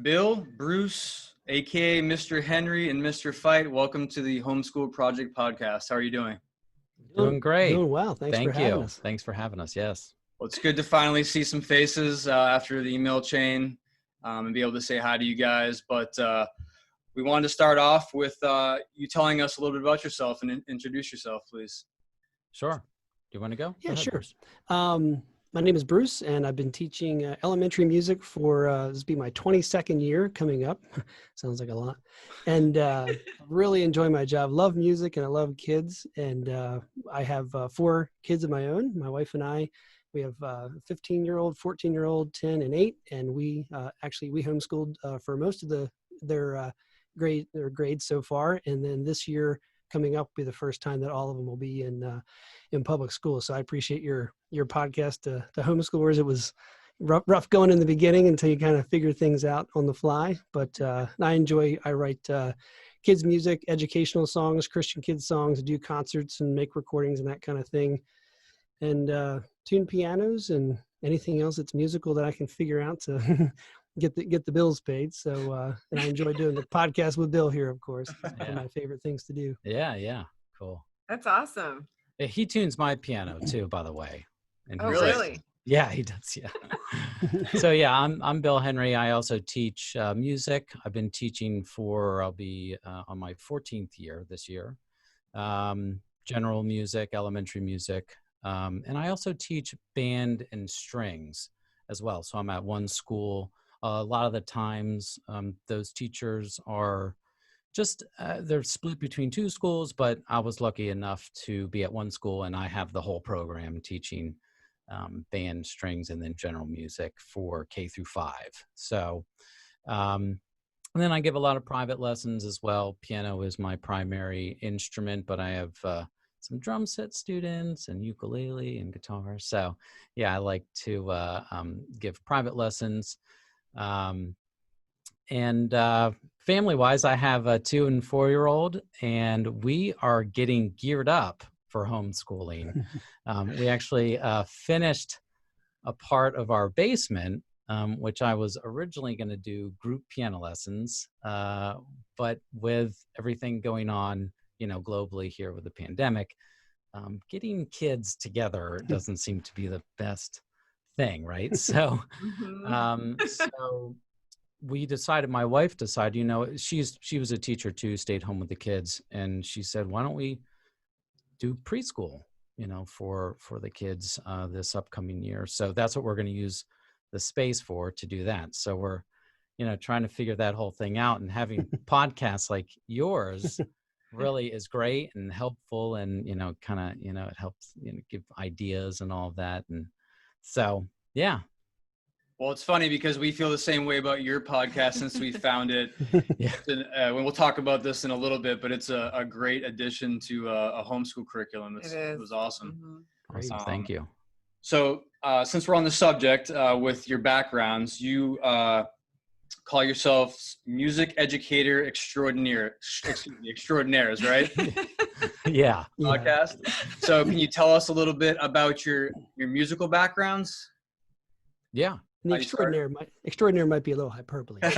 Bill, Bruce, aka Mr. Henry, and Mr. Fite. Welcome to the Homeschool Project podcast. How are you doing? Doing great. Doing well. Thanks for having us. Thanks for having us. Yes. Well, it's good to finally see some faces after the email chain and be able to say hi to you guys. But we wanted to start off with you telling us a little bit about yourself and introduce yourself, please. Sure. Do you want to go? Yeah, Go ahead, sure. Bruce. My name is Bruce, and I've been teaching elementary music for this will be my 22nd year coming up. Sounds like a lot. And really enjoy my job. Love music and I love kids. And I have 4 kids of my own. My wife and I, we have 15-year-old, 14-year-old, 10, and 8. And we homeschooled for most of their grades so far. And then this year coming up will be the first time that all of them will be in public school. So I appreciate your podcast to homeschoolers. It was rough going in the beginning until you kind of figure things out on the fly. But I write kids music, educational songs, Christian kids songs, do concerts and make recordings and that kind of thing. And tune pianos and anything else that's musical that I can figure out to get the bills paid. So and I enjoy doing the podcast with Bill here, of course. It's one of my favorite things to do. Yeah. Cool. That's awesome. Yeah, he tunes my piano too, by the way. And Oh, really? Yeah, he does. Yeah. So yeah, I'm Bill Henry. I also teach music. I've been teaching I'll be on my 14th year this year. General music, elementary music. And I also teach band and strings as well. So I'm at one school. A lot of the times those teachers are they're split between 2 schools, but I was lucky enough to be at one school and I have the whole program teaching band, strings, and then general music for K through 5. So, and then I give a lot of private lessons as well. Piano is my primary instrument, but I have some drum set students and ukulele and guitar. So yeah, I like to give private lessons. And family-wise, I have a 2- and 4-year-old, and we are getting geared up for homeschooling. We actually finished a part of our basement, which I was originally going to do group piano lessons, but with everything going on, globally here with the pandemic, getting kids together doesn't seem to be the best thing, right? So, so my wife decided, she was a teacher too, stayed home with the kids. And she said, why don't we do preschool, for the kids this upcoming year. So that's what we're going to use the space to do that. So we're, trying to figure that whole thing out, and having podcasts like yours really is great and helpful. And, it helps, give ideas and all of that. And so, yeah. Well, it's funny because we feel the same way about your podcast since we found it. Yeah. We'll talk about this in a little bit, but it's a great addition to a homeschool curriculum. It was awesome. Mm-hmm. Awesome. Thank you. So since we're on the subject with your backgrounds, you call yourselves music educator extraordinaires, right? Yeah. Podcast. So can you tell us a little bit about your musical backgrounds? Yeah. And the extraordinary might be a little hyperbole. Just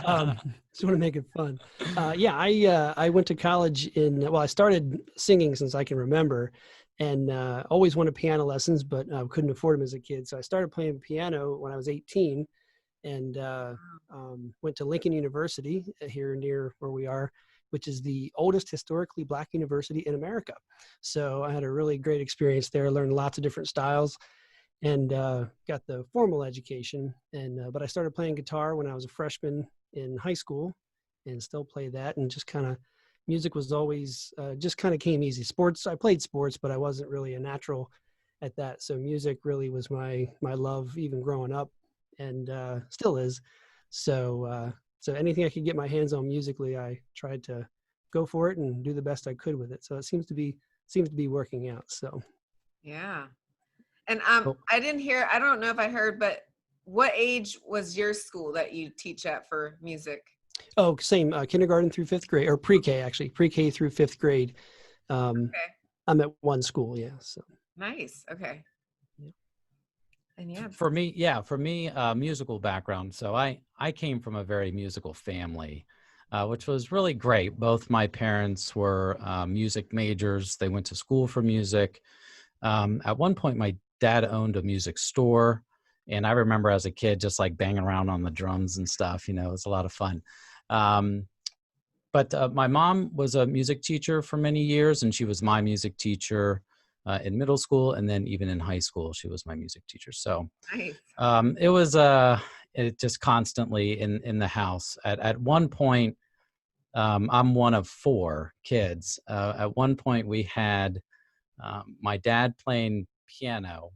want to make it fun. I went to college I started singing since I can remember, and always wanted piano lessons, but couldn't afford them as a kid. So I started playing piano when I was 18, and went to Lincoln University here near where we are, which is the oldest historically Black university in America. So I had a really great experience there, learned lots of different styles, and got the formal education. But I started playing guitar when I was a freshman in high school, and still play that. And just kind of, music was always just kind of came easy. I played sports, but I wasn't really a natural at that. So music really was my love, even growing up, and still is. So anything I could get my hands on musically, I tried to go for it and do the best I could with it. So it seems to be working out. So yeah. And I don't know if I heard, but what age was your school that you teach at for music? Oh, same, kindergarten through 5th grade, or pre-K actually, pre-K through 5th grade. Okay. I'm at one school, yeah. So nice. Okay. And yeah, For me, musical background. So I came from a very musical family, which was really great. Both my parents were music majors. They went to school for music. At one point, my dad owned a music store, and I remember as a kid just like banging around on the drums and stuff. You know, it was a lot of fun. But my mom was a music teacher for many years, and she was my music teacher in middle school, and then even in high school, she was my music teacher. So nice. it was it just constantly in the house. At one point, I'm one of 4 kids. At one point, we had my dad playing piano.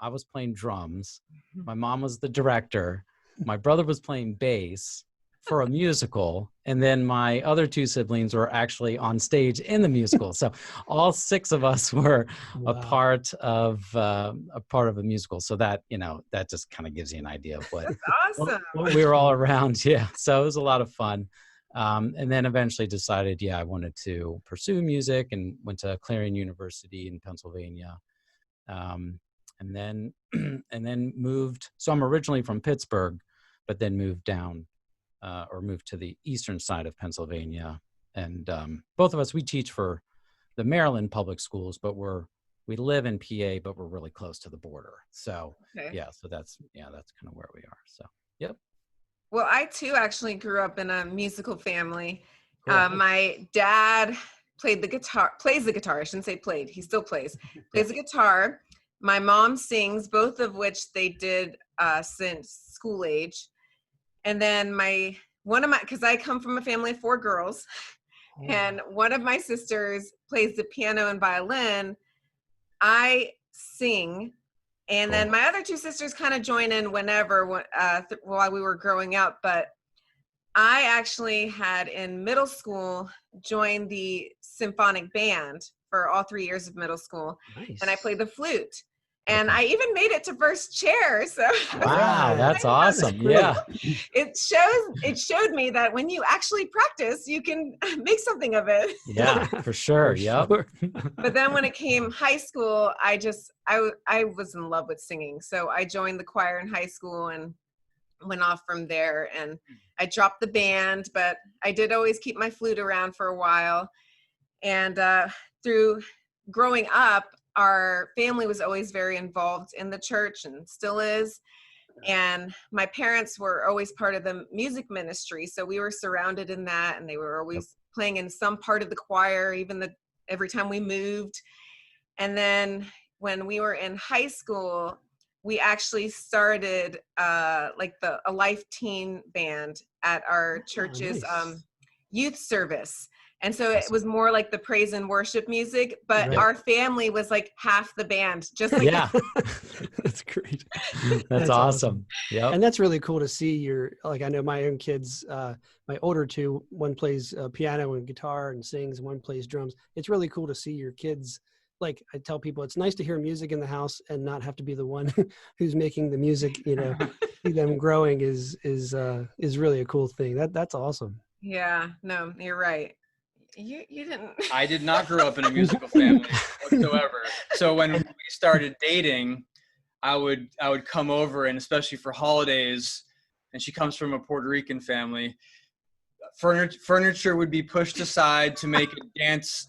I was playing drums. My mom was the director. My brother was playing bass for a musical, and then my other 2 siblings were actually on stage in the musical. So all 6 of us were a part of a musical. So that, you know, that just kind of gives you an idea of what, Awesome. what we were all around. Yeah. So it was a lot of fun. And then eventually decided, I wanted to pursue music, and went to Clarion University in Pennsylvania. And then moved. So I'm originally from Pittsburgh, but then moved down moved to the eastern side of Pennsylvania. And both of us, we teach for the Maryland public schools, but we live in PA, but we're really close to the border. So so that's kind of where we are. So, yep. Well, I too actually grew up in a musical family. Cool. My dad plays the guitar. I shouldn't say played. He still plays the guitar. My mom sings, both of which they did since school age. And then because I come from a family of 4 girls, and one of my sisters plays the piano and violin. I sing. And then my other 2 sisters kind of join in whenever, while we were growing up. But I actually had in middle school joined the symphonic band for all 3 years of middle school. Nice. And I played the flute. And I even made it to first chair. So wow, that's awesome. Yeah. It showed me that when you actually practice, you can make something of it. Yeah, for sure. Yep. But then when it came high school, I was in love with singing. So I joined the choir in high school and went off from there. And I dropped the band, but I did always keep my flute around for a while. And through growing up, our family was always very involved in the church and still is. And my parents were always part of the music ministry. So we were surrounded in that, and they were always playing in some part of the choir, every time we moved. And then when we were in high school, we actually started a life teen band at our church's youth service. And so it was more like the praise and worship music, but our family was like half the band, just like That's great. That's awesome. Yeah. And that's really cool to see I know my own kids, my older 2, one plays piano and guitar and sings, and one plays drums. It's really cool to see your kids. Like I tell people, it's nice to hear music in the house and not have to be the one who's making the music, you know. See them growing is really a cool thing. That's awesome. Yeah, no, you're right. You didn't. I did not grow up in a musical family whatsoever. So when we started dating, I would come over, and especially for holidays, and she comes from a Puerto Rican family, furniture would be pushed aside to make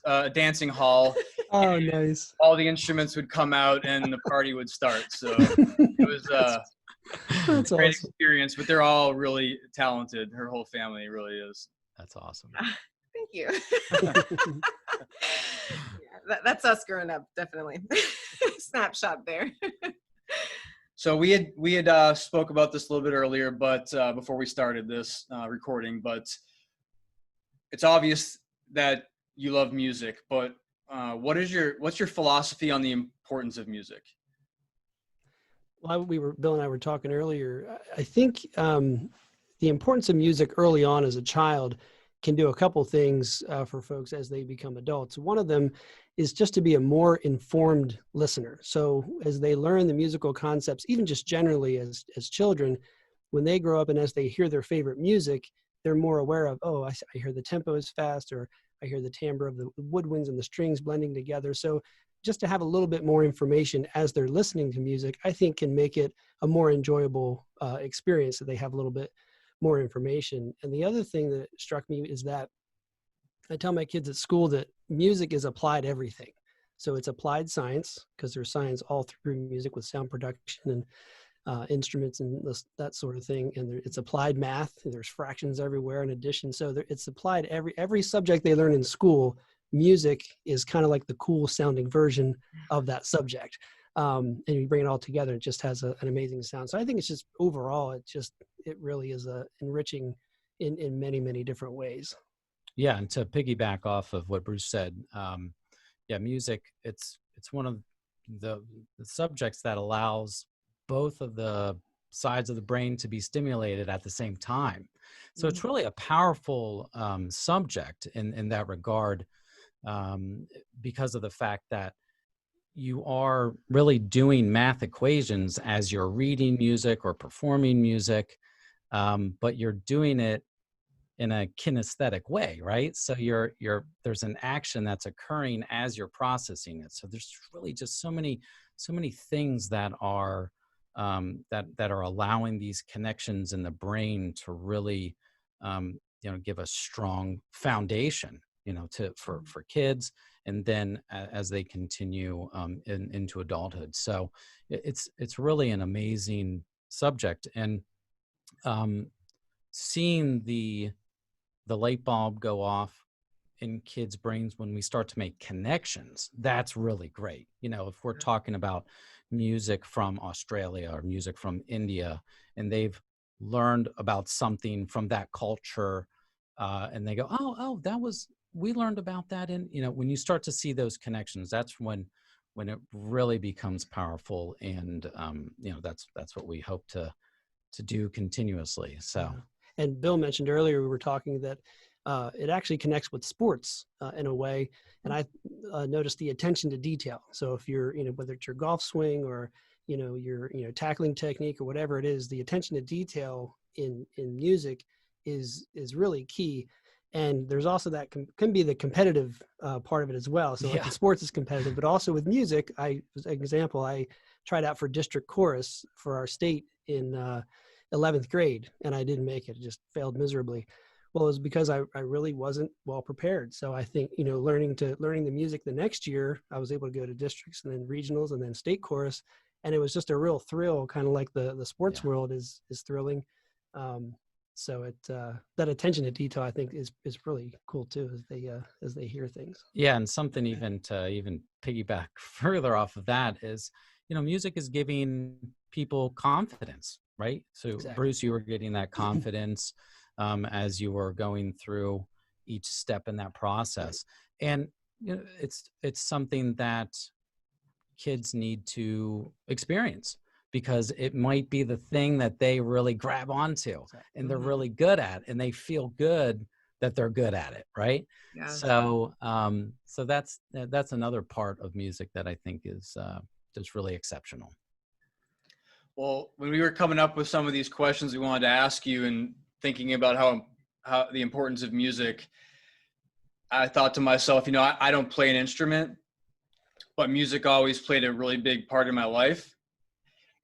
a dancing hall. Oh, nice. All the instruments would come out and the party would start. So it was a great experience, but they're all really talented. Her whole family really is. That's awesome. Thank you. That's us growing up, definitely. Snapshot there. So we had spoke about this a little bit earlier, but before we started this recording, but it's obvious that you love music. But what's your philosophy on the importance of music? Well, Bill and I were talking earlier. I think the importance of music early on as a child can do a couple things for folks as they become adults. One of them is just to be a more informed listener. So as they learn the musical concepts, even just generally as children, when they grow up and as they hear their favorite music, they're more aware of, I hear the tempo is fast, or I hear the timbre of the woodwinds and the strings blending together. So just to have a little bit more information as they're listening to music, I think can make it a more enjoyable experience, that they have a little bit more information. And the other thing that struck me is that I tell my kids at school that music is applied everything. So it's applied science, because there's science all through music with sound production and instruments and that sort of thing. And it's applied math, and there's fractions everywhere in addition. So it's applied every subject they learn in school. Music is kind of like the cool sounding version of that subject. And you bring it all together, it just has an amazing sound. So I think it's just overall, it really is enriching in many, many different ways. Yeah, and to piggyback off of what Bruce said, music, it's one of the subjects that allows both of the sides of the brain to be stimulated at the same time. So it's really a powerful subject in that regard, because of the fact that you are really doing math equations as you're reading music or performing music, but you're doing it in a kinesthetic way, right? So there's an action that's occurring as you're processing it. So there's really just so many things that are that are allowing these connections in the brain to really give a strong foundation, for kids, and then as they continue into adulthood. So it's really an amazing subject, and seeing the light bulb go off in kids' brains when we start to make connections, that's really great. If we're talking about music from Australia or music from India, and they've learned about something from that culture, and they go, oh, we learned about that. And, when you start to see those connections, that's when it really becomes powerful. And, that's what we hope to do continuously. So. Yeah. And Bill mentioned earlier, we were talking that it actually connects with sports in a way. And I noticed the attention to detail. So if you're, whether it's your golf swing or, your, tackling technique or whatever it is, the attention to detail in music is really key. And there's also that can be the competitive part of it as well. So like in sports is competitive, but also with music, as an example, I tried out for district chorus for our state in 11th grade, and I didn't make it. It just failed miserably. Well, it was because I really wasn't well prepared. So I think, learning the music the next year, I was able to go to districts and then regionals and then state chorus. And it was just a real thrill, kind of like the sports world is thrilling. So that attention to detail, I think, is really cool too, as they hear things. Yeah, and something even to piggyback further off of that is, music is giving people confidence, right? So exactly. Bruce, you were getting that confidence as you were going through each step in that process, and it's something that kids need to experience, because it might be the thing that they really grab onto and they're really good at, and they feel good that they're good at it, right? Yeah. So so that's another part of music that I think is just really exceptional. Well, when we were coming up with some of these questions we wanted to ask you and thinking about how the importance of music, I thought to myself, I don't play an instrument, but music always played a really big part in my life.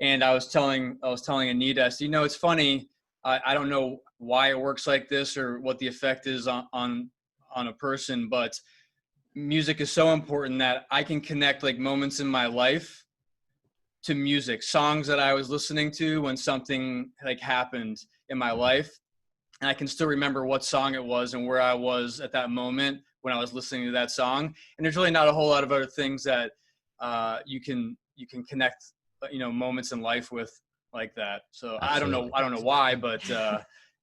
And I was telling Anita, I said, it's funny. I don't know why it works like this or what the effect is on a person, but music is so important that I can connect like moments in my life to music, songs that I was listening to when something like happened in my life. And I can still remember what song it was and where I was at that moment when I was listening to that song. And there's really not a whole lot of other things that you can connect, moments in life with like that. So absolutely. I don't know why, but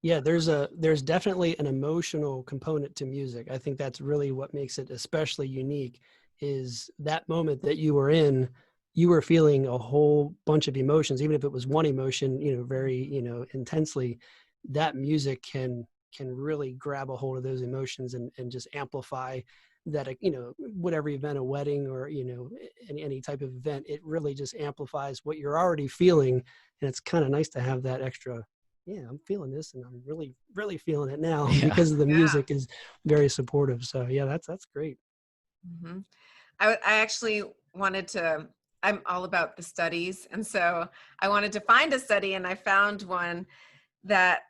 yeah, there's definitely an emotional component to music. I think that's really what makes it especially unique, is that moment that you were in, you were feeling a whole bunch of emotions, even if it was one emotion, very, intensely. That music can really grab a hold of those emotions and just amplify that, whatever event, a wedding or, any type of event, it really just amplifies what you're already feeling. And it's kind of nice to have that extra, I'm feeling this and I'm really, really feeling it now because of the music is very supportive. So yeah, that's great. Mm-hmm. I actually wanted to, I'm all about the studies. And so I wanted to find a study, and I found one that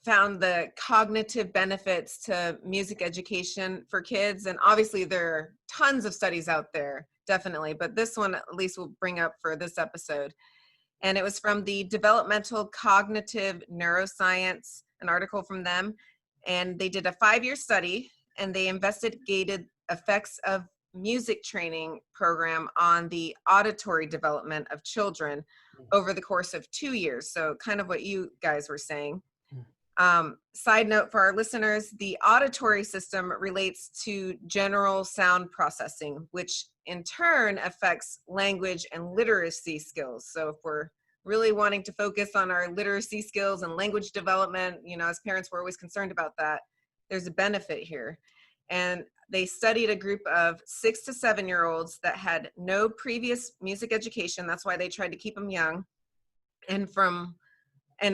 found the cognitive benefits to music education for kids. And obviously there are tons of studies out there, definitely, but this one at least we'll bring up for this episode. And it was from the Developmental Cognitive Neuroscience, an article from them. And they did a 5-year study, and they investigated effects of music training program on the auditory development of children over the course of 2 years. So kind of what you guys were saying. Side note for our listeners, the auditory system relates to general sound processing, which in turn affects language and literacy skills. So if we're really wanting to focus on our literacy skills and language development, you know, as parents, we're always concerned about that. There's a benefit here. And they studied a group of 6 to 7-year-olds that had no previous music education. That's why they tried to keep them young, and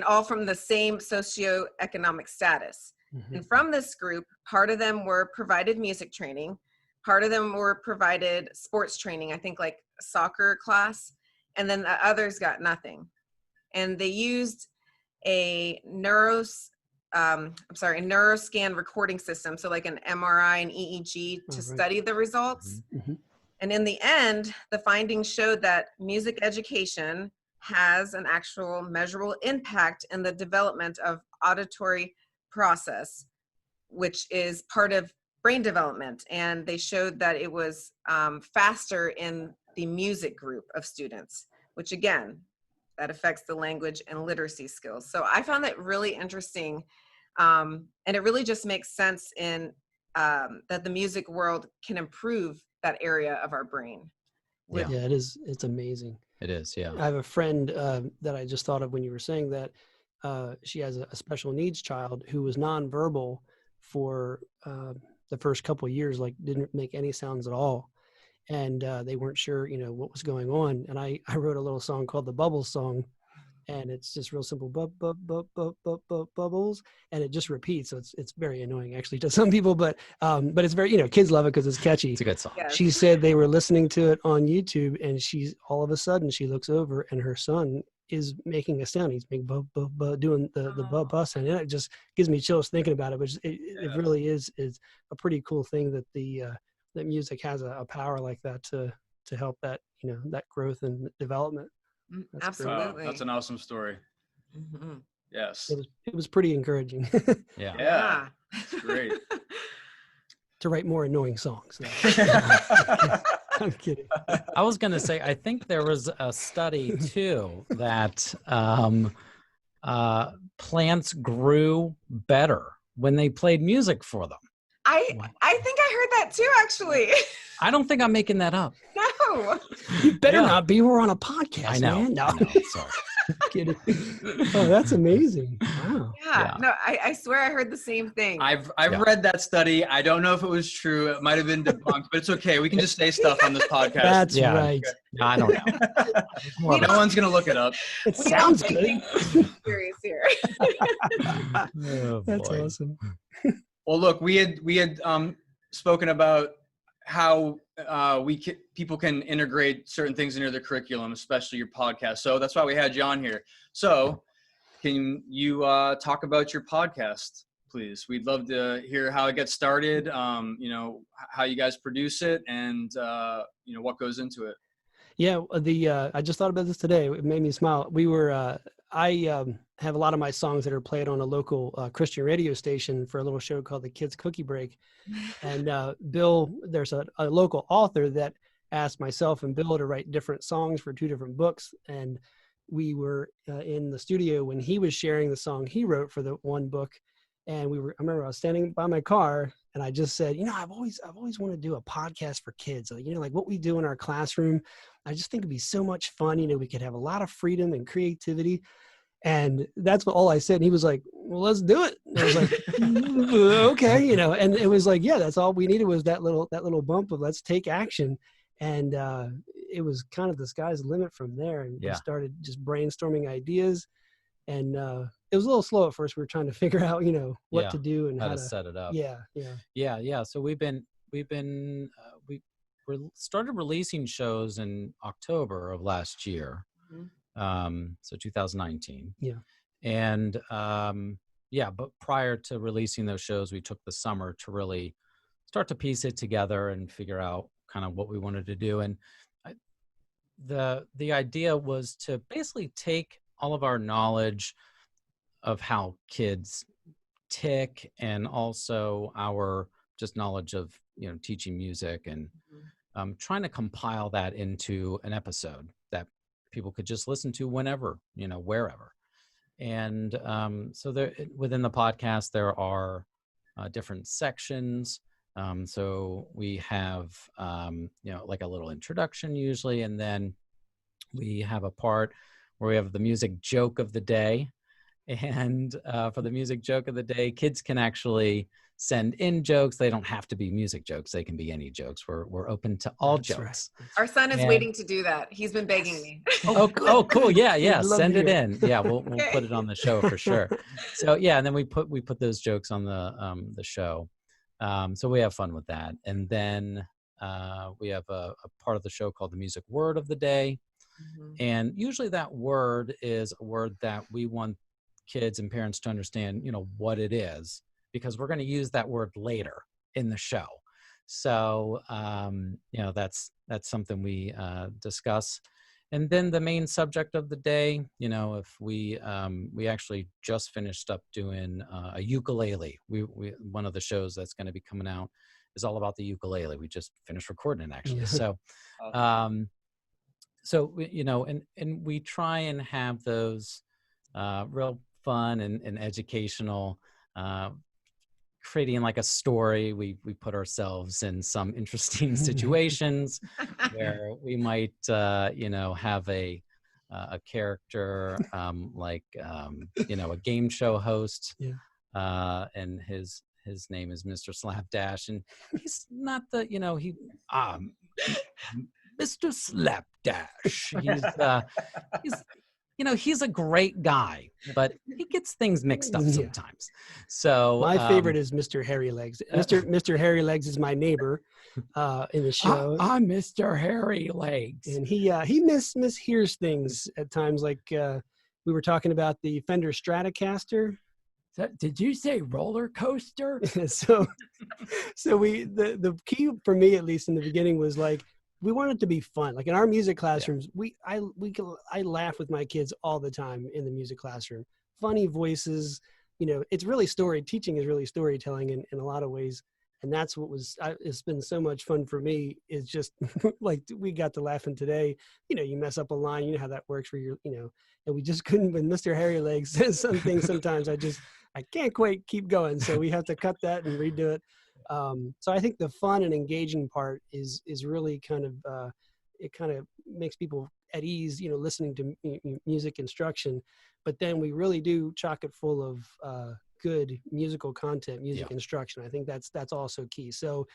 all from the same socioeconomic status. Mm-hmm. And from this group, part of them were provided music training, part of them were provided sports training, I think like soccer class, and then the others got nothing. And they used a neuroscan recording system, so like an MRI and EEG to study the results. Mm-hmm. And in the end, the findings showed that music education has an actual measurable impact in the development of auditory process, which is part of brain development. And they showed that it was faster in the music group of students, which again, that affects the language and literacy skills. So I found that really interesting. And it really just makes sense in that the music world can improve that area of our brain. Yeah, it is. It's amazing. It is, yeah. I have a friend that I just thought of when you were saying that. She has a special needs child who was nonverbal for the first couple of years, like didn't make any sounds at all. And they weren't sure, you know, what was going on. And I wrote a little song called the Bubbles Song. And it's just real simple, bubbles, and it just repeats. So it's very annoying actually to some people, but it's very, you know, kids love it because it's catchy. It's a good song. Yes. She said they were listening to it on YouTube, and she's all of a sudden she looks over and her son is making a sound. He's making doing the bus, and it just gives me chills thinking about it. But it really is a pretty cool thing that that music has a power like that to help that, you know, that growth and development. That's absolutely. That's an awesome story. Mm-hmm. Yes. It was pretty encouraging. Yeah. It's great. To write more annoying songs. I'm kidding. I was going to say, I think there was a study too that plants grew better when they played music for them. I think I heard that too, actually. I don't think I'm making that up. No. You better not be. We're on a podcast, I know. man. No. I know. Sorry. Kidding. Oh, that's amazing. Wow. Yeah. No, I swear I heard the same thing. I've read that study. I don't know if it was true. It might have been debunked, but it's okay. We can just say stuff on this podcast. That's right. No, I don't know. No one's going to look it up. It sounds good. Serious here. Oh, That's boy. awesome. Well, look, we had spoken about how people can integrate certain things into their curriculum, especially your podcast. So that's why we had you on here. So can you talk about your podcast, please? We'd love to hear how it gets started, you know, how you guys produce it, and, you know, what goes into it. Yeah, I just thought about this today. It made me smile. We were, I have a lot of my songs that are played on a local Christian radio station for a little show called the Kids Cookie Break. And Bill, there's a local author that asked myself and Bill to write different songs for 2 different books. And we were in the studio when he was sharing the song he wrote for the one book. And I remember I was standing by my car and I just said, you know, I've always wanted to do a podcast for kids. You know, like what we do in our classroom. I just think it'd be so much fun. You know, we could have a lot of freedom and creativity. And that's all I said. And he was like, well, let's do it. And I was like, okay, you know, and it was like, yeah, that's all we needed was that little bump of let's take action. And it was kind of the sky's the limit from there. And we started just brainstorming ideas. And it was a little slow at first. We were trying to figure out, you know, what to do and how to set it up. Yeah. So we've been started releasing shows in October of last year, so 2019. Yeah. And but prior to releasing those shows, we took the summer to really start to piece it together and figure out kind of what we wanted to do. And the idea was to basically take all of our knowledge of how kids tick, and also our just knowledge of teaching music, and trying to compile that into an episode that people could just listen to whenever, wherever. And so there, within the podcast, there are different sections. So we have like a little introduction usually, and then we have a part where we have the music joke of the day. And for the music joke of the day, kids can actually send in jokes. They don't have to be music jokes. They can be any jokes. We're open to all jokes. Right. Our son is waiting to do that. He's been begging me. Oh, cool. Yeah. Send it in. Yeah, we'll Okay. put it on the show for sure. So yeah, and then we put those jokes on the show. So we have fun with that. And then we have a part of the show called the music word of the day. And usually that word is a word that we want kids and parents to understand, what it is, because we're going to use that word later in the show. So, that's something we discuss. And then the main subject of the day, if we actually just finished up doing a ukulele. We one of the shows that's going to be coming out is all about the ukulele. We just finished recording it actually. So, and we try and have those real fun and educational, creating like a story. We put ourselves in some interesting situations where we might, have a character like, a game show host, and his name is Mr. Slapdash, and he's not the, Mr. Slapdash. He's a great guy, but he gets things mixed up sometimes. So my favorite is Mr. Hairy Legs. Mr. Hairy Legs is my neighbor in the show. I'm Mr. Hairy Legs, and he mishears things at times. Like we were talking about the Fender Stratocaster. Did you say roller coaster? so the key for me, at least in the beginning, was like, we want it to be fun. Like in our music classrooms, I laugh with my kids all the time in the music classroom. Funny voices, it's really teaching is really storytelling in a lot of ways. And that's what it's been so much fun for me, is just like, we got to laughing today. You mess up a line, you know how that works, where and we just couldn't, when Mr. Hairy Legs says something, sometimes I can't quite keep going. So we have to cut that and redo it. So I think the fun and engaging part is really kind of, it kind of makes people at ease, listening to music instruction, but then we really do chock it full of good musical content, music instruction. I think that's also key. So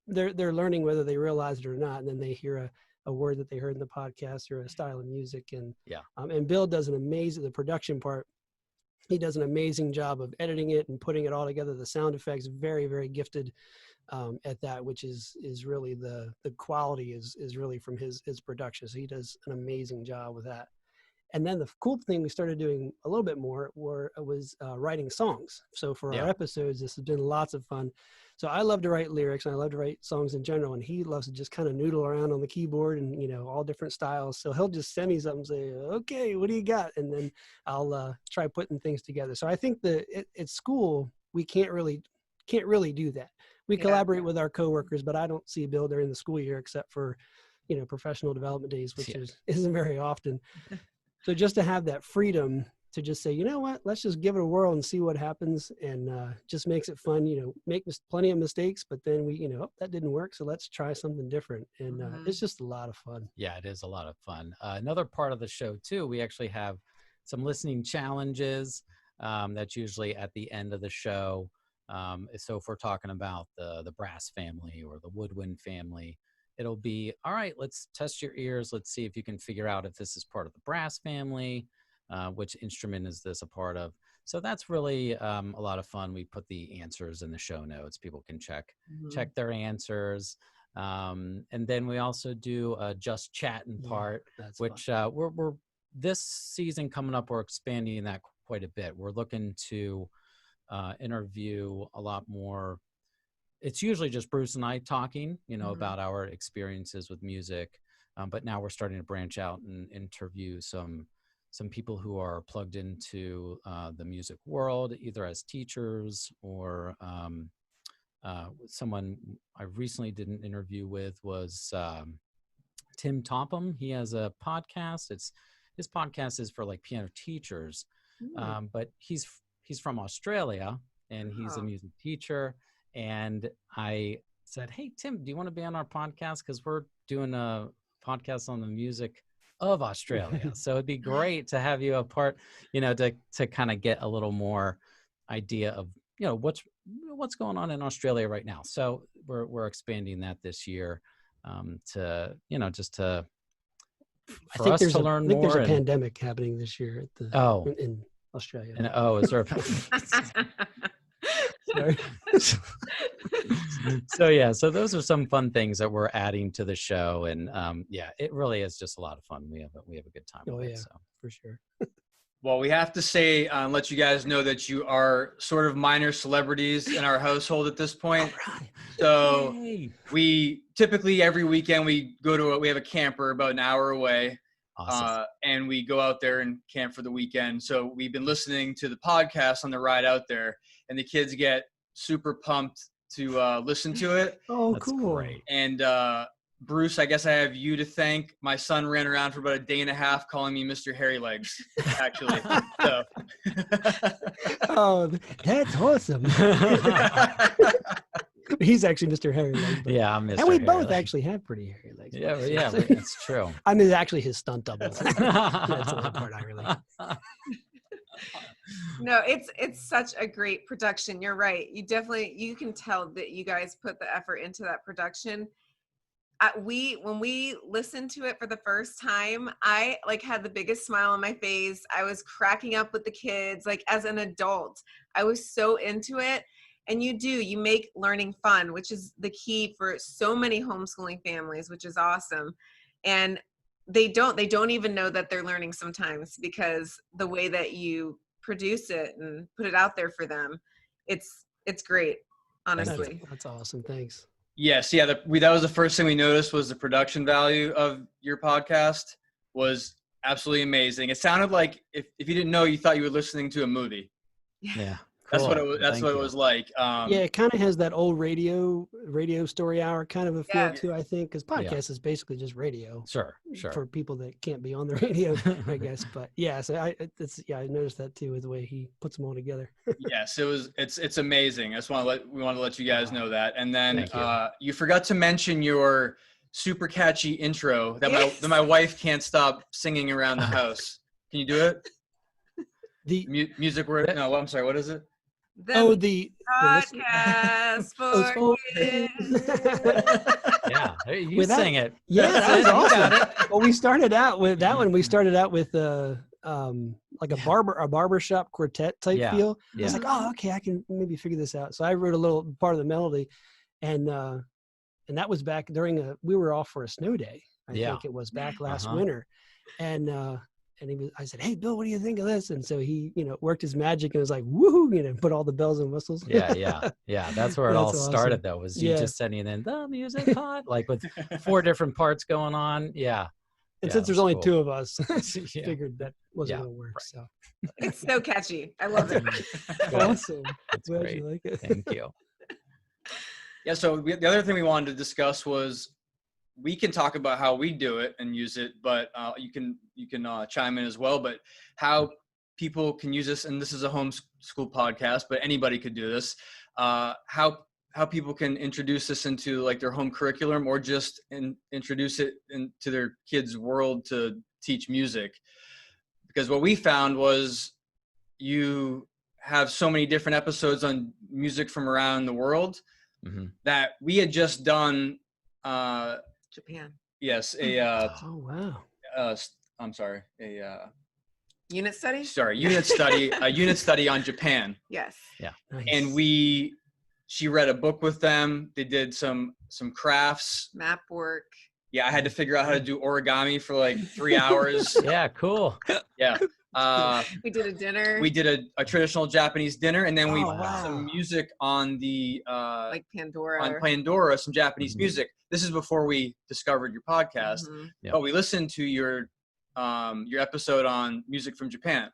they're learning whether they realize it or not, and then they hear a word that they heard in the podcast or a style of music. And Bill does the production part. He does an amazing job of editing it and putting it all together. The sound effects, very, very gifted at that, which is really the quality is really from his production. So he does an amazing job with that. And then the cool thing we started doing a little bit more was writing songs. So for our episodes, this has been lots of fun. So I love to write lyrics, and I love to write songs in general, and he loves to just kind of noodle around on the keyboard and, all different styles. So he'll just send me something and say, okay, what do you got? And then I'll try putting things together. So I think that at school, we can't really do that. We collaborate with our coworkers, but I don't see Bill during the school year except for, professional development days, which isn't very often. So just to have that freedom to just say, you know what, let's just give it a whirl and see what happens, and just makes it fun, make plenty of mistakes, but then we, that didn't work, so let's try something different. And it's just a lot of fun. Yeah, it is a lot of fun. Another part of the show too, we actually have some listening challenges that's usually at the end of the show. So if we're talking about the brass family or the woodwind family, it'll be, all right, let's test your ears. Let's see if you can figure out if this is part of the brass family. Which instrument is this a part of? So that's really a lot of fun. We put the answers in the show notes. People can check their answers. And then we also do a Just Chatting part, which we're this season coming up, we're expanding that quite a bit. We're looking to interview a lot more. It's usually just Bruce and I talking, about our experiences with music. But now we're starting to branch out and interview some people who are plugged into the music world, either as teachers or someone I recently did an interview with was Tim Topham. He has a podcast. His podcast is for like piano teachers, but he's from Australia and he's a music teacher. And I said, hey, Tim, do you want to be on our podcast? Because we're doing a podcast on the music of Australia. So it'd be great to have you a part, to kind of get a little more idea of, what's going on in Australia right now. So we're expanding that this year to, just to, for us to learn more. I think there's a pandemic happening this year in Australia. And is there Sorry. So those are some fun things that we're adding to the show, and it really is just a lot of fun. We have a good time. For sure. Well, we have to say, let you guys know that you are sort of minor celebrities in our household at this point. Right. So we typically every weekend we have a camper about an hour away. Awesome. And we go out there and camp for the weekend. So we've been listening to the podcast on the ride out there, and the kids get super pumped to listen to it. Oh, That's cool. great. And Bruce, I guess I have you to thank. My son ran around for about a day and a half calling me Mr. Hairy Legs, actually. So. Oh, that's awesome. He's actually Mr. Hairy Legs. Yeah, I'm Mr. And we Hairy both Legs. actually have pretty hairy legs. Yeah, that's true. I mean, actually his stunt double. That's the only part I really. No, it's such a great production. You're right. You can tell that you guys put the effort into that production. When we listened to it for the first time, I had the biggest smile on my face. I was cracking up with the kids. As an adult, I was so into it. And you make learning fun, which is the key for so many homeschooling families, which is awesome. And they don't even know that they're learning sometimes, because the way that you produce it and put it out there for them, it's great, honestly. That's awesome. Thanks. Yes. Yeah. That was the first thing we noticed, was the production value of your podcast was absolutely amazing. It sounded like if you didn't know, you thought you were listening to a movie. Yeah. That's Cool. what it was. That's what it was like. Yeah, it kind of has that old radio story hour kind of a feel Yeah. to, I think, because podcast is basically just radio. Sure. For people that can't be on the radio, I guess. But yeah, so I noticed that too, with the way he puts them all together. Yes, it's amazing. We want to let you guys know that. And then Thank you. you forgot to mention your super catchy intro that my wife can't stop singing around the house. Can you do it? The music word? No, I'm sorry. What is it? the Podcast for kids. Yeah, you sang it. Yeah, that was You awesome. got it. Well, we started out with that one. We started out with like a barbershop quartet type feel. I Yeah. was like, oh, okay, I can maybe figure this out. So I wrote a little part of the melody, and that was back during we were off for a snow day. I think it was back last winter, and I said, hey, Bill, what do you think of this? And so he, worked his magic and was like, woohoo, put all the bells and whistles. Yeah. That's where it all That's started, awesome. though, was you just sending in the music pod, with 4 different parts going on. Yeah. And since there's only cool. 2 of us, Yeah. figured that wasn't going to work. Right. So It's so catchy. I love it. awesome. That's Glad great. you like it. Thank you. Yeah. So the other thing we wanted to discuss was, we can talk about how we do it and use it, but you can chime in as well. But how people can use this, and this is a homeschool podcast, but anybody could do this. How people can introduce this into their home curriculum, or just introduce it into their kids' world to teach music. Because what we found was, you have so many different episodes on music from around the world that we had just done. Japan. Yes, Oh, wow. I'm sorry, Unit study? unit study on Japan. Yes. Nice. And we she read a book with them. They did some crafts. Map work. Yeah, I had to figure out how to do origami for like 3 hours. Yeah, cool. Yeah. We did a dinner. We did a traditional Japanese dinner, and then we Oh, put wow. some music on the like Pandora. on Pandora, some Japanese Mhm. music. This is before we discovered your podcast, Mhm. Yeah. but we listened to your episode on music from Japan.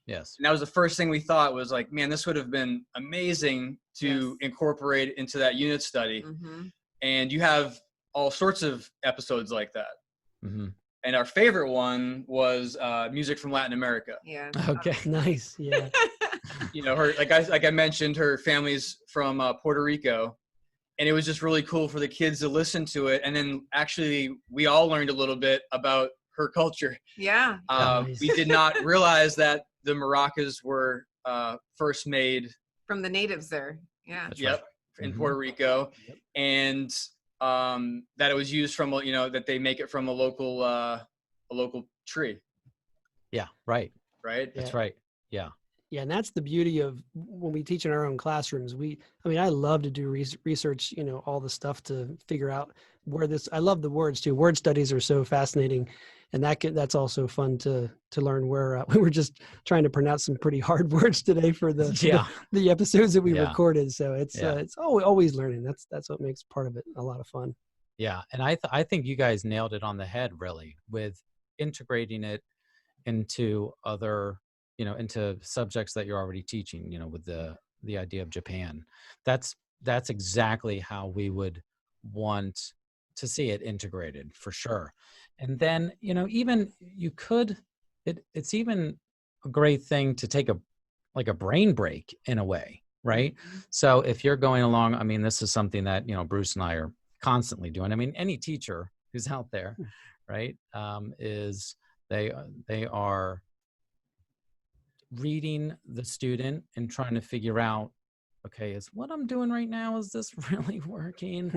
Yes. And that was the first thing we thought was like, man, this would have been amazing to Yes. incorporate into that unit study. Mhm. And you have all sorts of episodes like that. Hmm. And our favorite one was music from Latin America. Yeah. Okay. Nice. Yeah. You know, her like I mentioned, her family's from Puerto Rico, and it was just really cool for the kids to listen to it. And then actually, we all learned a little bit about her culture. Yeah. Nice. We did not realize that the maracas were first made. From the natives there. Yeah. That's Yep, right. in Mhm. Puerto Rico, Yep. and that it was used from, you know, that they make it from a local tree, Yeah. Right. right? That's Yeah. right. Yeah. Yeah, and that's the beauty of when we teach in our own classrooms. I mean, I love to do research, you know, all the stuff to figure out where this. I love the words too. Word studies are so fascinating, and that's also fun to learn. Where we were just trying to pronounce some pretty hard words today for the Yeah. the episodes that we Yeah. recorded. So it's Yeah. it's always learning. That's what makes part of it a lot of fun. Yeah. And I think you guys nailed it on the head, really, with integrating it into other, you know, into subjects that you're already teaching, you know, with the idea of Japan. That's exactly how we would want to see it integrated, for sure. And then, you know, even you could, it's even a great thing to take a brain break in a way, right? So if you're going along, I mean, this is something that, you know, Bruce and I are constantly doing. I mean, any teacher who's out there, right, is they are reading the student and trying to figure out, okay, is what I'm doing right now, is this really working?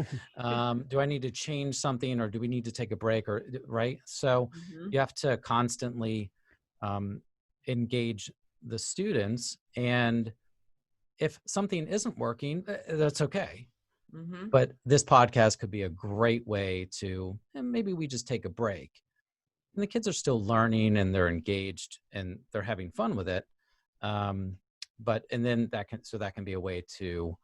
Do I need to change something, or do we need to take a break, or right? So Mhm. you have to constantly engage the students, and if something isn't working, that's okay. Mhm. But this podcast could be a great way to, and maybe we just take a break. And the kids are still learning, and they're engaged, and they're having fun with it. And then that can be a way to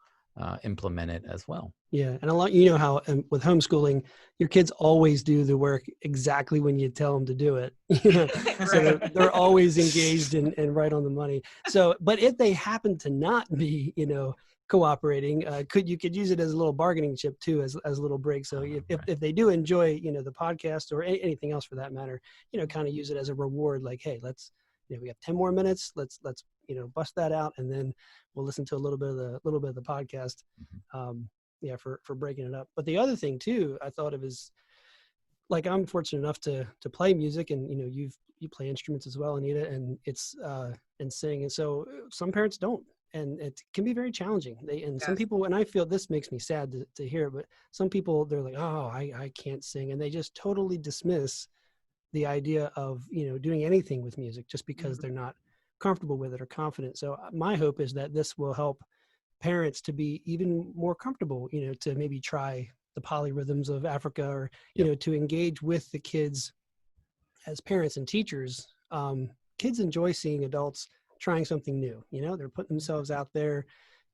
implement it as well. Yeah, and a lot, you know how with homeschooling, your kids always do the work exactly when you tell them to do it. You know, so they're always engaged and right on the money. So, but if they happen to not be, you know, cooperating, you could use it as a little bargaining chip too, as a little break. So if they do enjoy, you know, the podcast or anything else for that matter, you know, kind of use it as a reward. Like, hey, you know, we have 10 more minutes. Let's you know, bust that out, and then we'll listen to a little bit of the podcast. Yeah, for breaking it up. But the other thing too, I thought of is, like, I'm fortunate enough to play music, and you know, you play instruments as well, Anita, and it's and sing. And so some parents don't, and it can be very challenging. Some people, and I feel this makes me sad to hear, but some people, they're like, oh, I can't sing, and they just totally dismiss the idea of, you know, doing anything with music just because they're not comfortable with it or confident. So my hope is that this will help parents to be even more comfortable, you know, to maybe try the polyrhythms of Africa, or, you know, to engage with the kids as parents and teachers. Kids enjoy seeing adults trying something new. You know, they're putting themselves out there,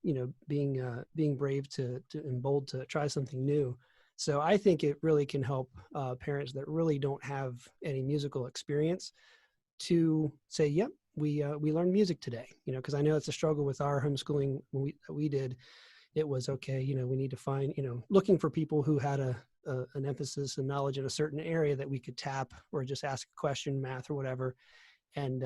you know, being brave and bold to try something new. So I think it really can help parents that really don't have any musical experience to say, yep, we learned music today, you know, because I know it's a struggle with our homeschooling when we did. It was, okay, you know, we need to find, you know, looking for people who had an emphasis and knowledge in a certain area that we could tap, or just ask a question, math or whatever. And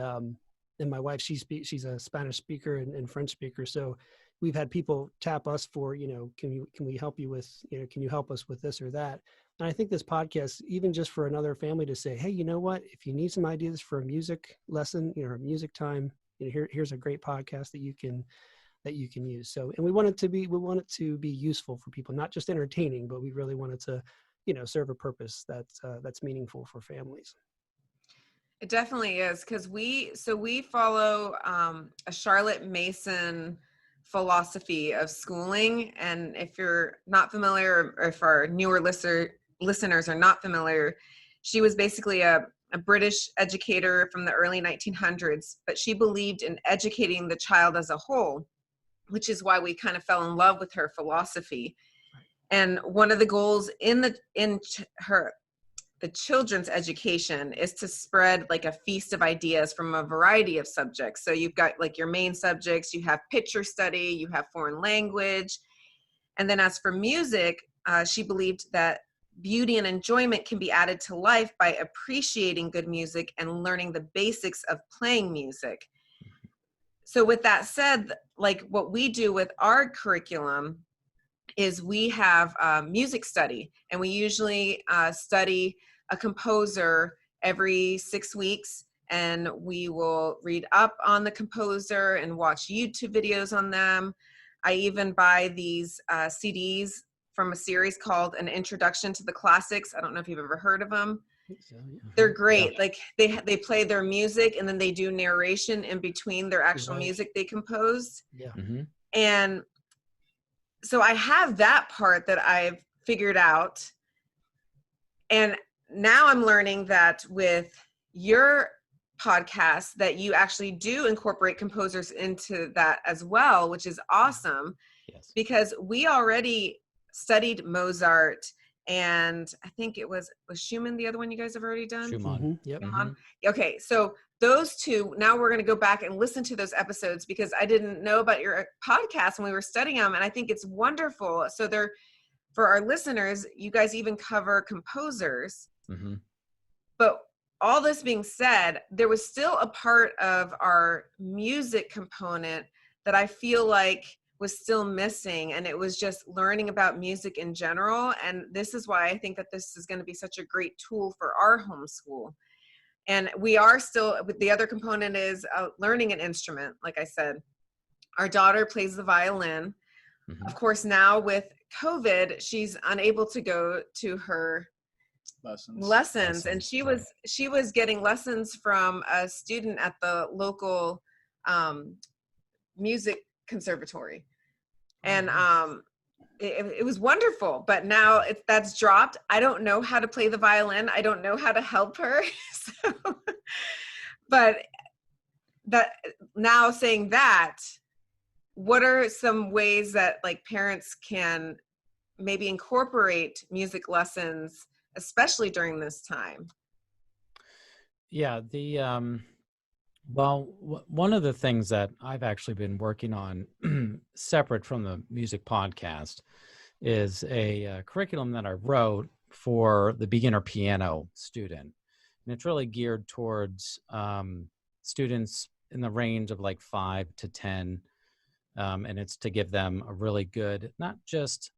my wife, she's a Spanish speaker and French speaker, so we've had people tap us for, you know, can we help you with, you know, can you help us with this or that? And I think this podcast, even just for another family to say, hey, you know what, if you need some ideas for a music lesson, you know, or music time, you know, here's a great podcast that you can use. So, and we want it to be useful for people, not just entertaining, but we really want it to, you know, serve a purpose that's meaningful for families. It definitely is, because we follow a Charlotte Mason philosophy of schooling. And if you're not familiar, or if our newer listeners are not familiar, she was basically a British educator from the early 1900s, but she believed in educating the child as a whole, which is why we kind of fell in love with her philosophy. And one of the goals in the children's education is to spread like a feast of ideas from a variety of subjects. So you've got like your main subjects, you have picture study, you have foreign language. And then as for music, she believed that beauty and enjoyment can be added to life by appreciating good music and learning the basics of playing music. So with that said, like what we do with our curriculum is we have music study, and we usually study a composer every 6 weeks, and we will read up on the composer and watch YouTube videos on them. I even buy these CDs from a series called An Introduction to the Classics. I don't know if you've ever heard of them. So, yeah. They're great. Like they play their music and then they do narration in between their actual music they composed. Yeah. Mm-hmm. And so I have that part that I've figured out. And now I'm learning that with your podcast that you actually do incorporate composers into that as well, which is awesome. Yes. Because we already studied Mozart, and I think it was Schumann the other one you guys have already done? Schumann. Mm-hmm. Yep. Mm-hmm. Okay, so those two, now we're going to go back and listen to those episodes because I didn't know about your podcast when we were studying them, and I think it's wonderful. So they're, for our listeners, you guys even cover composers. Mm-hmm. But all this being said, there was still a part of our music component that I feel like was still missing, and it was just learning about music in general. And this is why I think that this is going to be such a great tool for our homeschool. And we are still, the other component is learning an instrument. Like I said, our daughter plays the violin. Mm-hmm. Of course, now with COVID, she's unable to go to her lessons. And she was getting lessons from a student at the local music conservatory. And it was wonderful, but now that's dropped. I don't know how to play the violin. I don't know how to help her. So, but that, now saying that, what are some ways that like parents can maybe incorporate music lessons, especially during this time? Yeah, well, one of the things that I've actually been working on separate from the music podcast is a curriculum that I wrote for the beginner piano student. And it's really geared towards students in the range of like 5 to 10. And it's to give them a really good, not just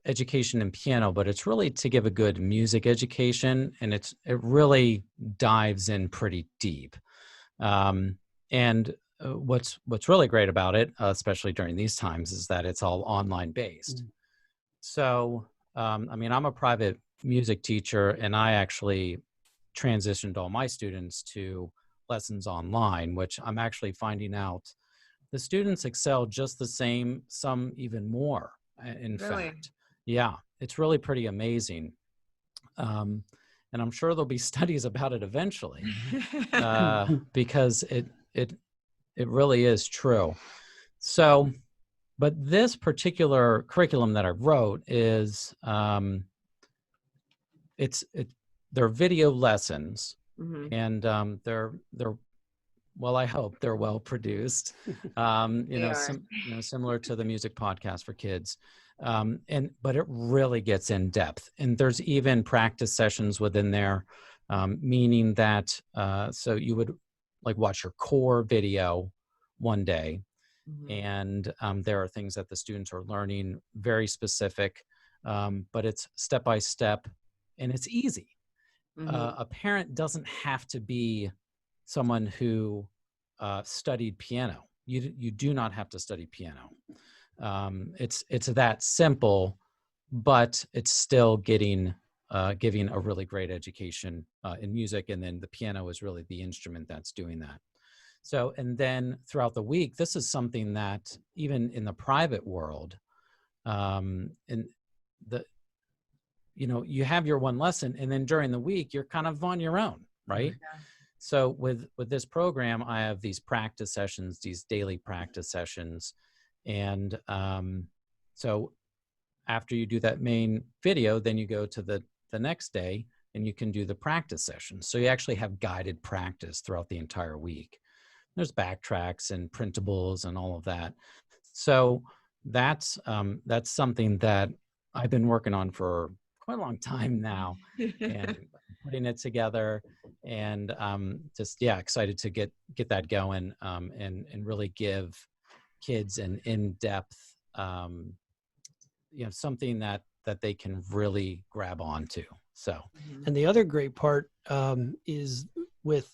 education in piano, but it's really to give a good music education, and it really dives in pretty deep. And what's really great about it, especially during these times, is that it's all online based. So, I mean, I'm a private music teacher, and I actually transitioned all my students to lessons online, which I'm actually finding out the students excel just the same, some even more, in fact. Yeah, it's really pretty amazing. And I'm sure there'll be studies about it eventually, because it really is true. So, but this particular curriculum that I wrote is, they're video lessons, and they're well, I hope they're well produced, similar to the music podcast for kids. But it really gets in depth, and there's even practice sessions within there, meaning that, so you would like watch your core video one day, and there are things that the students are learning, very specific, but it's step by step, and it's easy. A parent doesn't have to be someone who studied piano. You do not have to study piano. It's that simple, but it's still giving a really great education in music, and then the piano is really the instrument that's doing that. So, and then throughout the week, this is something that even in the private world, in the, you have your one lesson, and then during the week, you're kind of on your own, right? Yeah. So with this program, I have these practice sessions, these daily practice sessions. And so after you do that main video, then you go to the next day and you can do the practice session. So you actually have guided practice throughout the entire week. There's backtracks and printables and all of that. So that's something that I've been working on for quite a long time now, and putting it together, and just excited to get that going, and really give kids an in-depth, something that they can really grab onto. So, and the other great part is with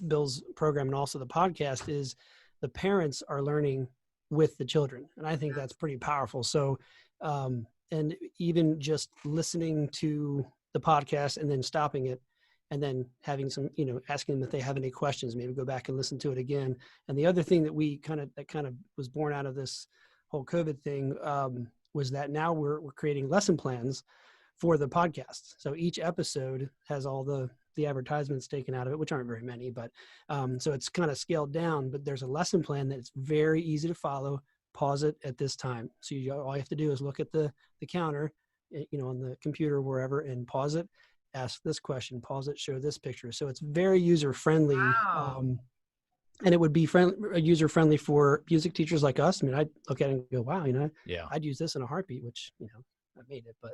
Bill's program and also the podcast is the parents are learning with the children, and I think that's pretty powerful. So, and even just listening to the podcast and then stopping it, and then having some, asking them if they have any questions, maybe go back and listen to it again. And the other thing that that kind of was born out of this whole COVID thing was that now we're creating lesson plans for the podcast. So each episode has all the advertisements taken out of it, which aren't very many, but so it's kind of scaled down, but there's a lesson plan that's very easy to follow. Pause it at this time. So all you have to do is look at the counter, on the computer or wherever, and pause it, ask this question, pause it, show this picture. So it's very user friendly. Wow. And it would be user friendly for music teachers like us. I mean, I'd look at it and go, wow, I'd use this in a heartbeat, which, I made it, but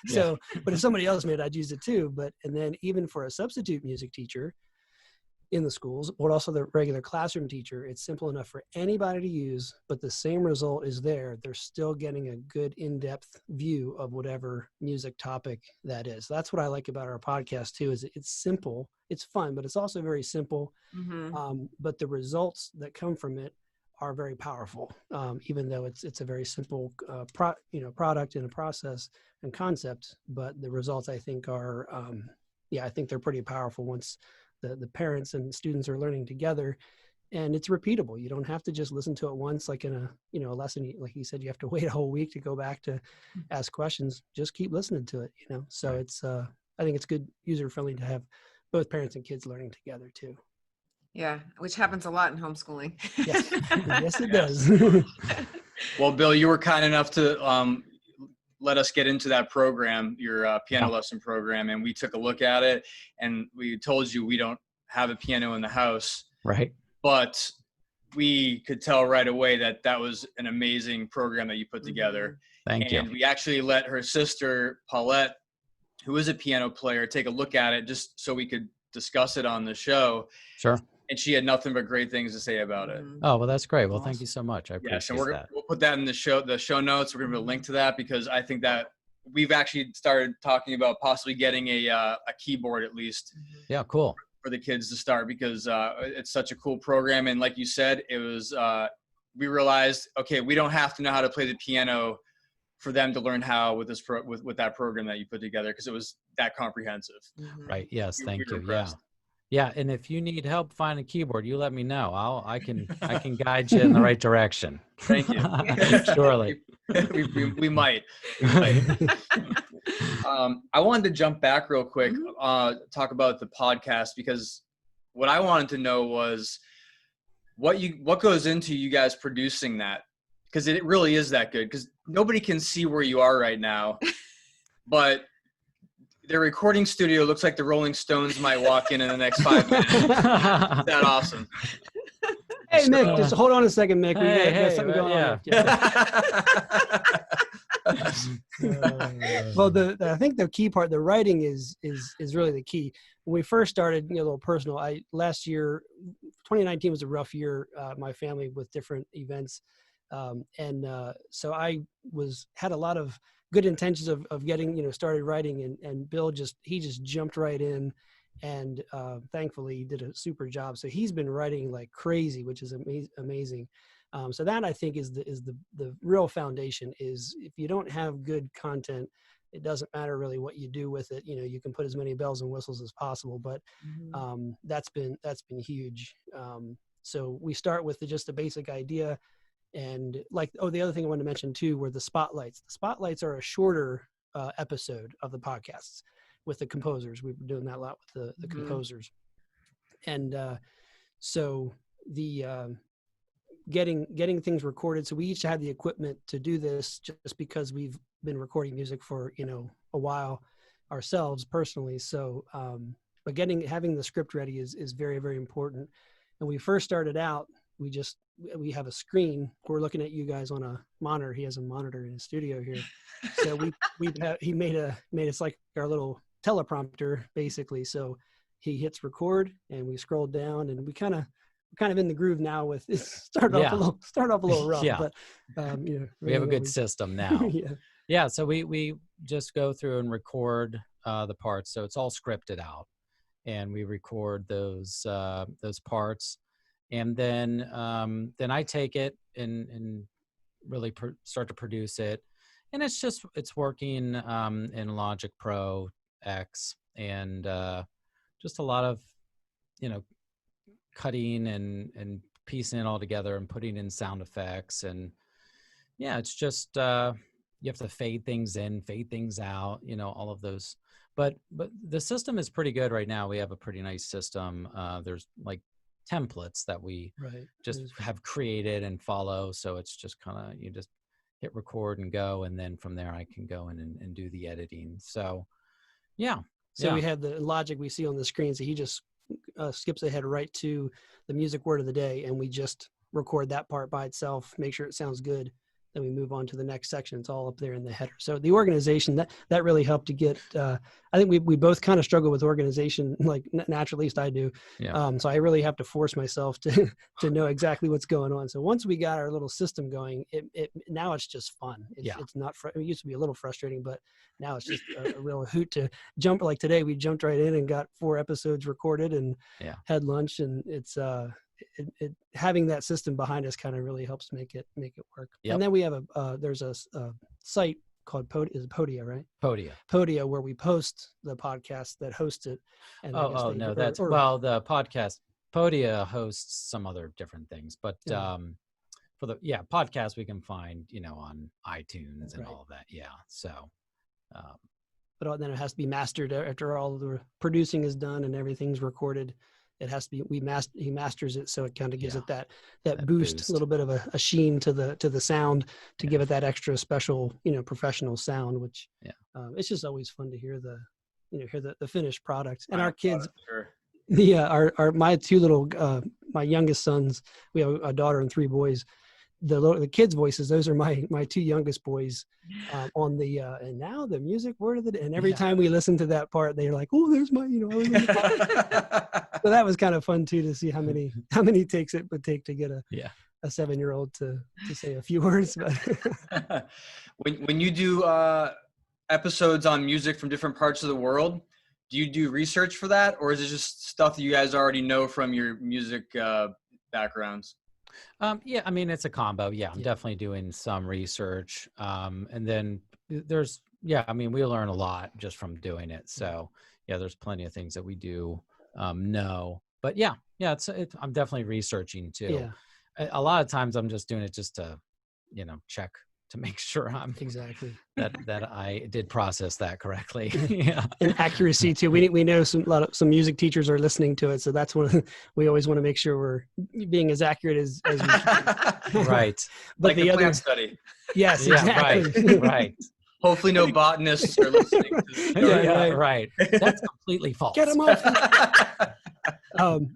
so, but if somebody else made it, I'd use it too. And then even for a substitute music teacher in the schools, or also the regular classroom teacher, it's simple enough for anybody to use, but the same result is there. They're still getting a good in-depth view of whatever music topic that is. That's what I like about our podcast too, is it's simple, it's fun, but it's also very simple. Mm-hmm. But the results that come from it are very powerful, even though it's a very simple product and a process and concept. But the results, I think, are I think they're pretty powerful once the parents and students are learning together, and it's repeatable. You don't have to just listen to it once, like in a lesson. Like you said, you have to wait a whole week to go back to ask questions. Just keep listening to it. So right. It's I think it's good, user friendly to have both parents and kids learning together too. Yeah, which happens a lot in homeschooling. Yes, yes, it does. Well, Bill, you were kind enough to let us get into that program, your piano lesson program, and we took a look at it, and we told you we don't have a piano in the house. Right. But we could tell right away that was an amazing program that you put together. Thank you. And we actually let her sister, Paulette, who is a piano player, take a look at it just so we could discuss it on the show. Sure. And she had nothing but great things to say about it. Oh, well, that's great. Well, thank you so much. I appreciate that. We'll put that in the show notes. We're going to put a link to that, because I think that we've actually started talking about possibly getting a keyboard at least. Yeah, cool. For the kids to start, because it's such a cool program. And like you said, it was, we realized, okay, we don't have to know how to play the piano for them to learn how with this with that program that you put together, because it was that comprehensive. Right. Yes. Thank you. Yeah. Yeah, and if you need help finding a keyboard, you let me know. I can guide you in the right direction. Thank you. Surely. we might. I wanted to jump back real quick, talk about the podcast, because what I wanted to know was what goes into you guys producing that, because it really is that good. Because nobody can see where you are right now, but the recording studio looks like the Rolling Stones might walk in the next 5 minutes. Is that awesome? Hey, Mick, just hold on a second, Mick. We got something going on. Yeah. Well, I think the key part, the writing is really the key. When we first started, a little personal. Last year, 2019 was a rough year. My family with different events, so I had a lot of good intentions of getting started writing, and Bill just jumped right in, and thankfully he did a super job. So he's been writing like crazy, which is amazing. So that, I think, is the real foundation. Is if you don't have good content, it doesn't matter really what you do with it. You can put as many bells and whistles as possible, but that's been huge. So we start with just a basic idea. And like, oh, the other thing I wanted to mention too were the spotlights. The spotlights are a shorter episode of the podcasts with the composers. We've been doing that a lot with the composers. And so the getting things recorded. So we each had the equipment to do this just because we've been recording music for, a while ourselves personally. So, but having the script ready is very, very important. And we first started out, we have a screen. We're looking at you guys on a monitor. He has a monitor in his studio here. So he made us like our little teleprompter basically. So he hits record and we scroll down and we kind of in the groove now with it. Start off a little rough, Yeah. But We have a good system now. Yeah. Yeah. So we just go through and record the parts. So it's all scripted out, and we record those parts, and then I take it and really start to produce it, and it's working in Logic Pro X, and just a lot of cutting and piecing it all together and putting in sound effects. And yeah, it's just you have to fade things in, fade things out, all of those. But the system is pretty good right now. We have a pretty nice system. There's like templates that we just have created and follow. So it's just kind of, you just hit record and go, and then from there I can go in and do the editing. So yeah. So we have the Logic we see on the screen. So he just skips ahead right to the music word of the day, and we just record that part by itself, make sure it sounds good, then we move on to the next section. It's all up there in the header. So the organization that really helped to get I think we both kind of struggle with organization, like naturally, at least I do. So I really have to force myself to know exactly what's going on. So once we got our little system going, it now it's just fun. It's not it used to be a little frustrating, but now it's just a real hoot to jump. Like today we jumped right in and got 4 episodes recorded and had lunch, and it's having that system behind us kind of really helps make it work. And then we have there's a site called Podia, right? Podia, where we post the podcast that host it. And the podcast Podia hosts some other different things, but for the podcast we can find on iTunes and all of that. So but then it has to be mastered after all the producing is done and everything's recorded. It has to be he masters it, so it kind of gives it that boost, a little bit of a sheen to the sound to give it that extra special professional sound, which it's just always fun to hear the finished product. And our kids, my 2 little my youngest sons, we have a daughter and 3 boys. The kids' voices, those are my 2 youngest boys on the and now the music word of the day. And every time we listen to that part, they're like, "Oh, there's my So that was kind of fun too, to see how many takes it would take to get a 7-year-old to say a few words. But when you do episodes on music from different parts of the world, do you do research for that, or is it just stuff that you guys already know from your music backgrounds? I mean, it's a combo. I'm definitely doing some research. And then there's, I mean, we learn a lot just from doing it. So there's plenty of things that we do know, but I'm definitely researching too. A lot of times I'm just doing it just to, check to make sure that I did process that correctly. And accuracy too. We know some music teachers are listening to it, so that's we always want to make sure we're being as accurate as we can. Right. But like the plant study. Yes, exactly. Right. Hopefully no botanists are listening to this. Right. That's completely false. Get them off.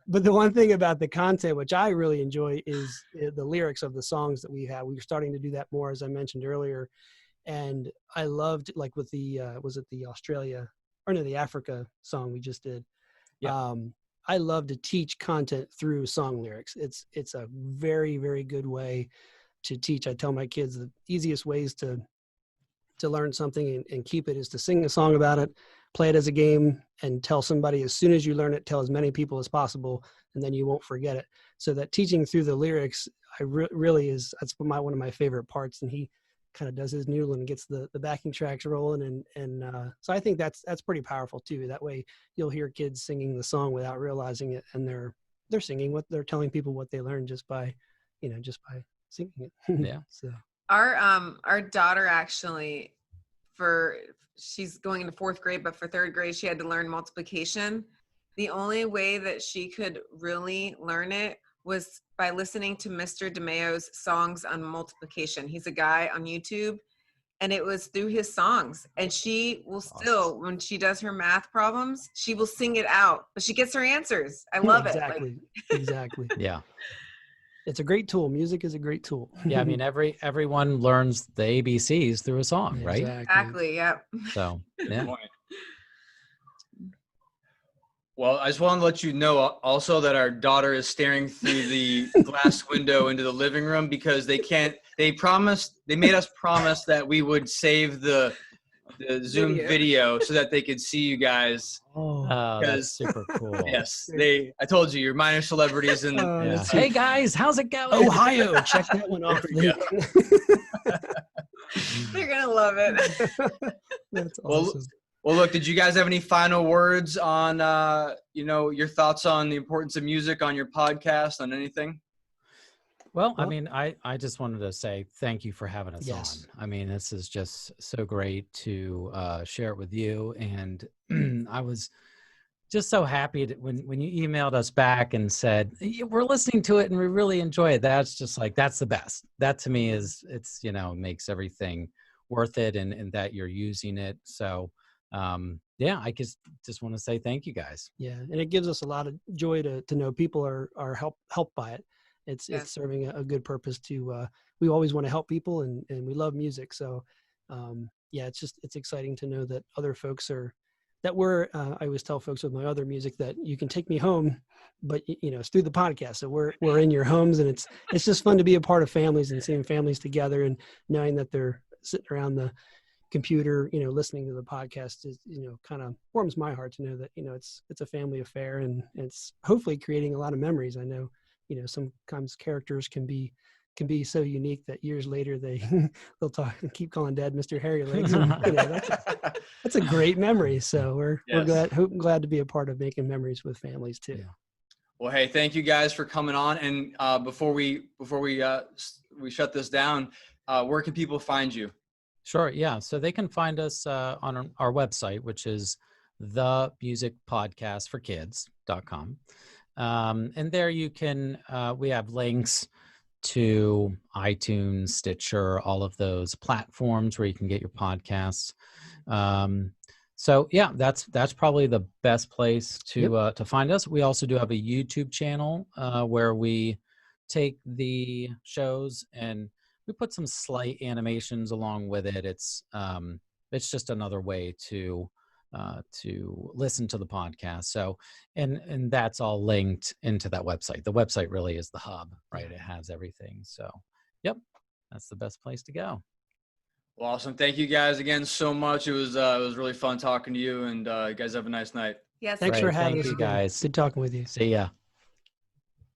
But the one thing about the content, which I really enjoy, is the lyrics of the songs that we have. We were starting to do that more, as I mentioned earlier. And I loved, like with the, the Africa song we just did. I love to teach content through song lyrics. It's a very, very good way to teach. I tell my kids the easiest ways to learn something and keep it is to sing a song about it, play it as a game, and tell somebody as soon as you learn it, tell as many people as possible, and then you won't forget it. So that teaching through the lyrics, really is, that's one of my favorite parts. And he kind of does his noodle and gets the backing tracks rolling. And so I think that's pretty powerful too. That way you'll hear kids singing the song without realizing it, and they're they're singing what they're telling people what they learned just by singing it. Yeah. So Our daughter actually, she's going into 4th grade, but for 3rd grade, she had to learn multiplication. The only way that she could really learn it was by listening to Mr. DeMeo's songs on multiplication. He's a guy on YouTube, and it was through his songs. And she will still, when she does her math problems, she will sing it out, but she gets her answers. I love it. Exactly. Yeah. It's a great tool. Music is a great tool. Yeah. I mean, everyone learns the ABCs through a song, right? Exactly. Yep. So, yeah. Well, I just want to let you know also that our daughter is staring through the glass window into the living room because they made us promise that we would save the Zoom video so that they could see you guys. Oh, that's super cool. Yes, I told you, you're minor celebrities in Yeah. Hey guys, how's it going? Ohio, check that one off. They're gonna love it. That's awesome. Well, look, did you guys have any final words on, your thoughts on the importance of music on your podcast, on anything? Well, I mean, I just wanted to say thank you for having us Yes. on. I mean, this is just so great to share it with you. And I was just so happy that when you emailed us back and said, we're listening to it and we really enjoy it. That's just like, that's the best. That to me makes everything worth it and that you're using it. So, I just want to say thank you guys. Yeah. And it gives us a lot of joy to know people are helped by it. It's serving a good purpose we always want to help people and we love music. So, it's exciting to know that other folks I always tell folks with my other music that you can take me home, but it's through the podcast. So we're in your homes, and it's just fun to be a part of families and seeing families together and knowing that they're sitting around the computer, listening to the podcast is, kind of warms my heart to know that, it's a family affair and it's hopefully creating a lot of memories. I know, sometimes characters can be so unique that years later they'll talk and keep calling Dad Mr. Hairy Legs. And, that's a great memory. So we're glad to be a part of making memories with families too. Yeah. Well, hey, thank you guys for coming on. And before we shut this down, where can people find you? Sure. Yeah. So they can find us on our website, which is themusicpodcastforkids.com. And there you can, we have links to iTunes, Stitcher, all of those platforms where you can get your podcasts. That's probably the best place to find us. We also do have a YouTube channel where we take the shows and we put some slight animations along with it. It's just another way to listen to the podcast. So, and that's all linked into that website. The website really is the hub, right? It has everything. So, that's the best place to go. Well, awesome. Thank you guys again so much. It was really fun talking to you, and you guys have a nice night. Yes. Thanks for having us, you guys. Good talking with you. See ya.